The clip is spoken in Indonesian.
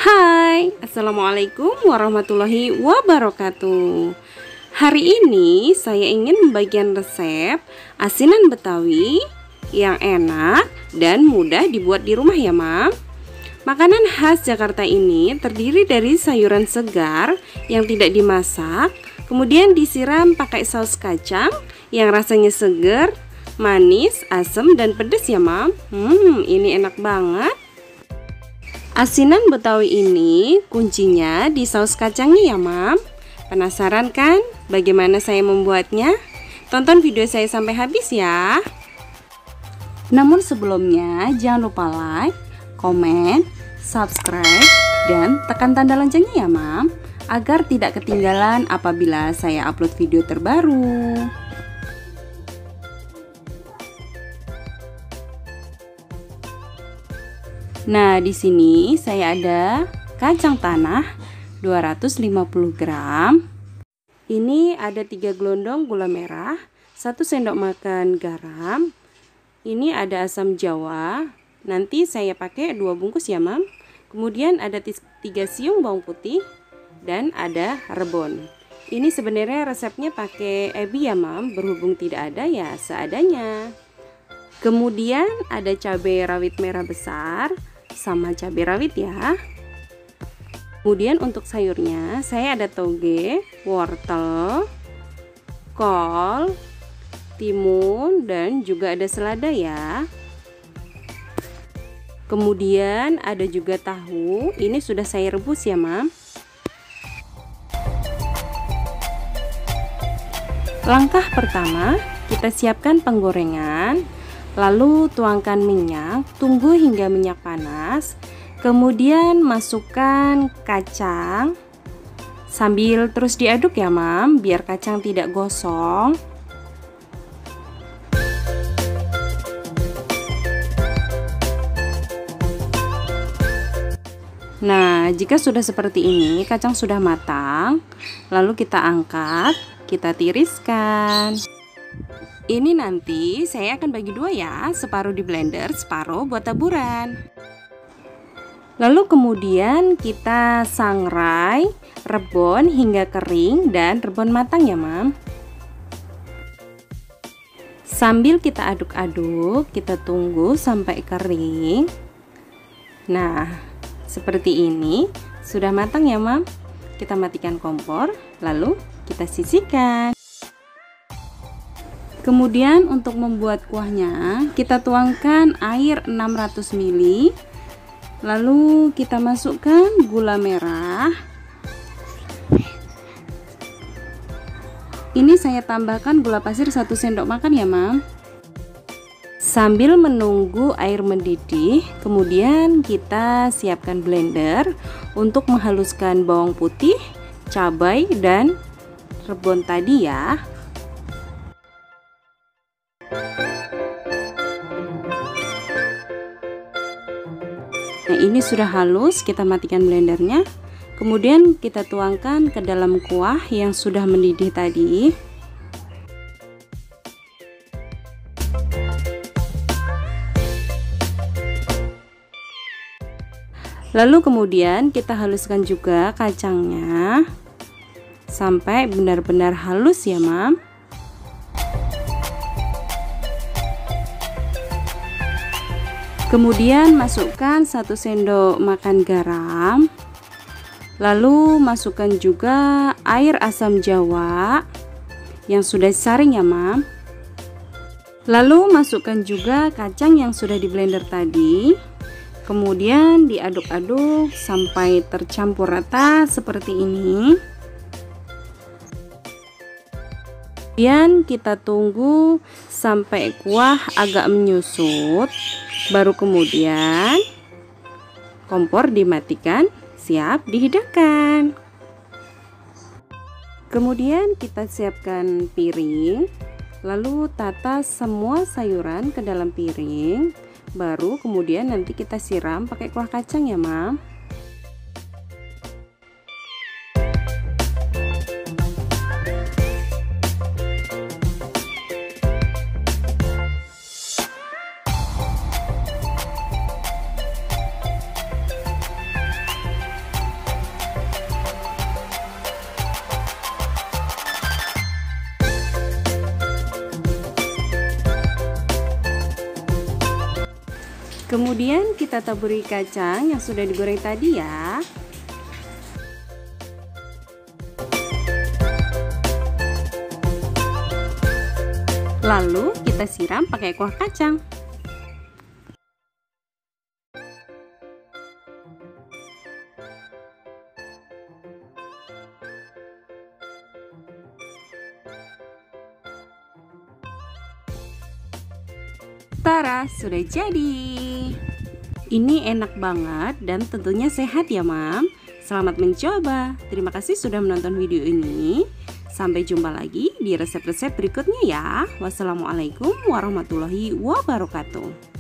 Hai, Assalamualaikum warahmatullahi wabarakatuh. Hari ini saya ingin membagikan resep asinan Betawi yang enak dan mudah dibuat di rumah ya Mam. Makanan khas Jakarta ini terdiri dari sayuran segar yang tidak dimasak, kemudian disiram pakai saus kacang yang rasanya segar, manis, asam, dan pedas ya Mam. Ini enak banget. Asinan Betawi ini kuncinya di saus kacangnya ya Mam. Penasaran kan bagaimana saya membuatnya? Tonton video saya sampai habis ya. Namun sebelumnya jangan lupa like, komen, subscribe, dan tekan tanda loncengnya ya Mam, agar tidak ketinggalan apabila saya upload video terbaru. Nah, di sini saya ada kacang tanah 250 gram. Ini ada 3 gelondong gula merah, 1 sendok makan garam. Ini ada asam jawa. Nanti saya pakai 2 bungkus ya, Mam. Kemudian ada 3 siung bawang putih dan ada rebon. Ini sebenarnya resepnya pakai ebi ya, Mam. Berhubung tidak ada ya seadanya. Kemudian ada cabai rawit merah besar sama cabai rawit ya. Kemudian untuk sayurnya saya ada toge, wortel, kol, timun, dan juga ada selada ya. Kemudian ada juga tahu, ini sudah saya rebus ya Mam. Langkah pertama, kita siapkan penggorengan. Lalu tuangkan minyak, tunggu hingga minyak panas. Kemudian masukkan kacang. Sambil terus diaduk ya Mam, biar kacang tidak gosong. Nah, jika sudah seperti ini, kacang sudah matang. Lalu kita angkat, kita tiriskan. Ini nanti saya akan bagi 2 ya, separuh di blender, separuh buat taburan. Lalu kemudian kita sangrai rebon hingga kering dan rebon matang ya Mam. Sambil kita aduk-aduk, kita tunggu sampai kering. Nah, seperti ini, sudah matang ya Mam. Kita matikan kompor, lalu kita sisihkan. Kemudian untuk membuat kuahnya, kita tuangkan air 600 ml. Lalu kita masukkan gula merah. Ini saya tambahkan gula pasir 1 sendok makan ya Mam. Sambil menunggu air mendidih, kemudian kita siapkan blender untuk menghaluskan bawang putih, cabai, dan rebon tadi ya. Nah, ini sudah halus, kita matikan blendernya. Kemudian kita tuangkan ke dalam kuah yang sudah mendidih tadi. Lalu kemudian kita haluskan juga kacangnya sampai benar-benar halus ya Mam. Kemudian masukkan 1 sendok makan garam. Lalu masukkan juga air asam jawa yang sudah disaring ya Mam. Lalu masukkan juga kacang yang sudah di blender tadi. Kemudian diaduk-aduk sampai tercampur rata seperti ini. Kemudian kita tunggu sampai kuah agak menyusut. Baru kemudian kompor dimatikan, siap dihidangkan. Kemudian kita siapkan piring, lalu tata semua sayuran ke dalam piring. Baru kemudian nanti kita siram pakai kuah kacang ya Mam. Kemudian kita taburi kacang yang sudah digoreng tadi ya. Lalu kita siram pakai kuah kacang. Tara, sudah jadi. Ini enak banget dan tentunya sehat ya, Mam. Selamat mencoba. Terima kasih sudah menonton video ini. Sampai jumpa lagi di resep-resep berikutnya ya. Wassalamualaikum warahmatullahi wabarakatuh.